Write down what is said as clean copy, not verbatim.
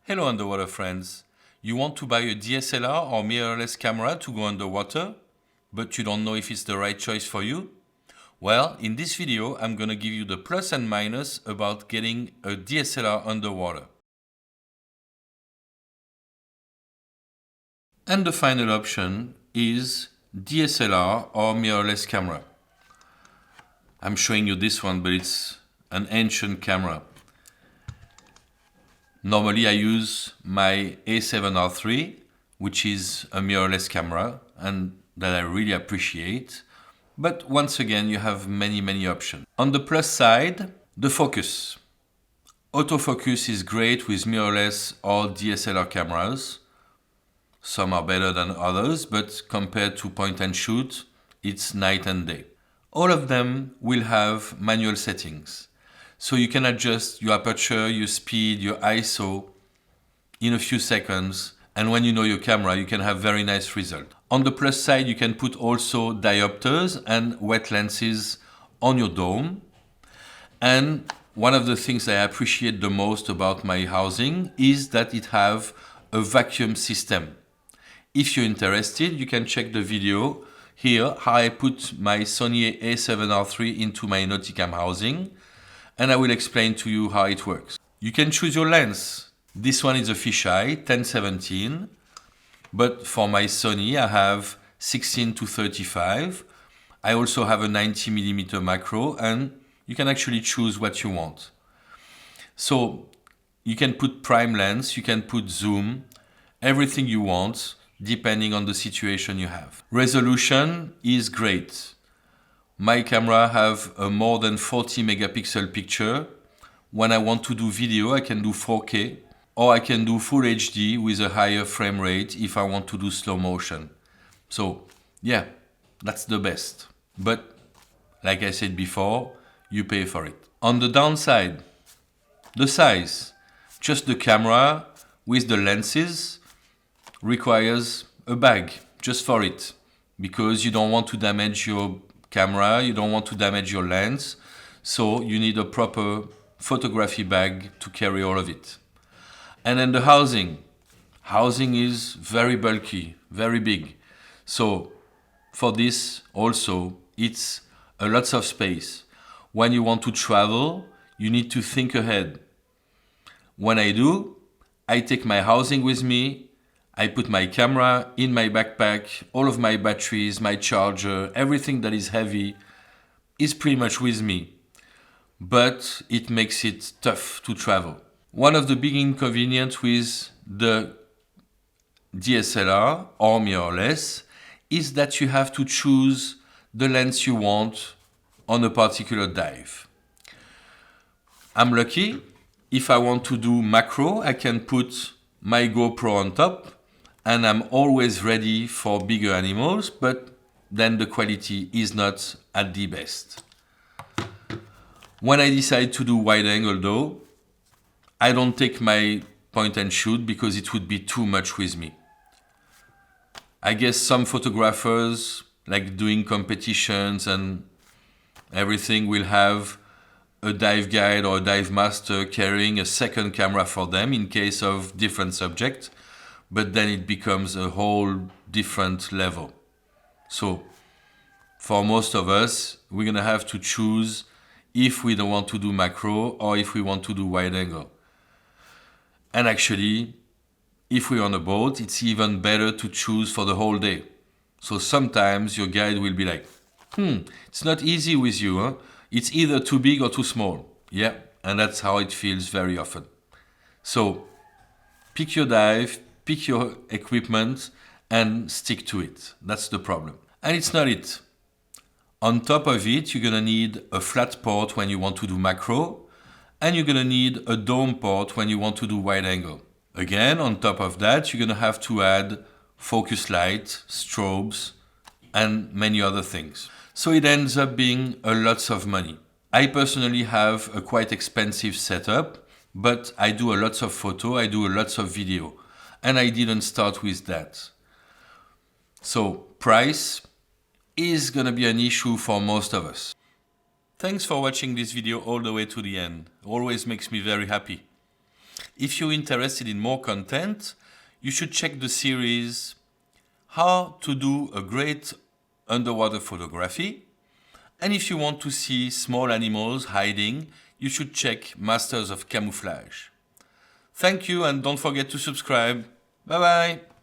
Hello underwater friends. You want to buy a DSLR or mirrorless camera to go underwater, but you don't know if it's the right choice for you? Well, in this video I'm gonna give you the plus and minus about getting a DSLR underwater. And the final option is DSLR or mirrorless camera. I'm showing you this one, but it's an ancient camera. Normally I use my A7R3, which is a mirrorless camera and that I really appreciate. But once again, you have many options. On the plus side, the focus. Autofocus is great with mirrorless or DSLR cameras. Some are better than others, but compared to point and shoot, it's night and day. All of them will have manual settings. So you can adjust your aperture, your speed, your ISO in a few seconds. And when you know your camera, you can have very nice results. On the plus side, you can put also diopters and wet lenses on your dome. And one of the things I appreciate the most about my housing is that it have a vacuum system. If you're interested, you can check the video here, how I put my Sony A7R3 into my Nauticam housing. And I will explain to you how it works. You can choose your lens. This one is a fisheye 10-17, but for my Sony I have 16-35. I also have a 90mm macro, and you can actually choose what you want. So you can put prime lens, you can put zoom, everything you want depending on the situation you have. Resolution is great. My camera have a more than 40 megapixel picture. When I want to do video, I can do 4K, or I can do full HD with a higher frame rate if I want to do slow motion. So yeah, that's the best. But like I said before, you pay for it. On the downside, the size. Just the camera with the lenses requires a bag just for it, because you don't want to damage your camera, you don't want to damage your lens, so you need a proper photography bag to carry all of it. And then the housing. Housing is very bulky, very big. So for this also, it's a lot of space. When you want to travel, you need to think ahead. When I do, I take my housing with me, I put my camera in my backpack, all of my batteries, my charger, everything that is heavy is pretty much with me. But it makes it tough to travel. One of the big inconveniences with the DSLR or mirrorless is that you have to choose the lens you want on a particular dive. I'm lucky. If I want to do macro, I can put my GoPro on top, and I'm always ready for bigger animals, but then the quality is not at the best. When I decide to do wide angle though, I don't take my point and shoot because it would be too much with me. I guess some photographers, like doing competitions and everything, will have a dive guide or a dive master carrying a second camera for them in case of different subjects. But then it becomes a whole different level. So for most of us, we're gonna have to choose if we don't want to do macro or if we want to do wide angle. And actually, if we're on a boat, it's even better to choose for the whole day. So sometimes your guide will be like, it's not easy with you, huh? It's either too big or too small. Yeah, and that's how it feels very often. So pick your dive, pick your equipment and stick to it. That's the problem. And it's not it. On top of it, you're gonna need a flat port when you want to do macro, and you're gonna need a dome port when you want to do wide angle. Again, on top of that, you're gonna have to add focus light, strobes, and many other things. So it ends up being a lot of money. I personally have a quite expensive setup, but I do a lot of photo, I do a lot of video. And I didn't start with that. So price is gonna be an issue for most of us. Thanks for watching this video all the way to the end. Always makes me very happy. If you're interested in more content, you should check the series How to Do a Great Underwater Photography. And if you want to see small animals hiding, you should check Masters of Camouflage. Thank you and don't forget to subscribe. Bye bye!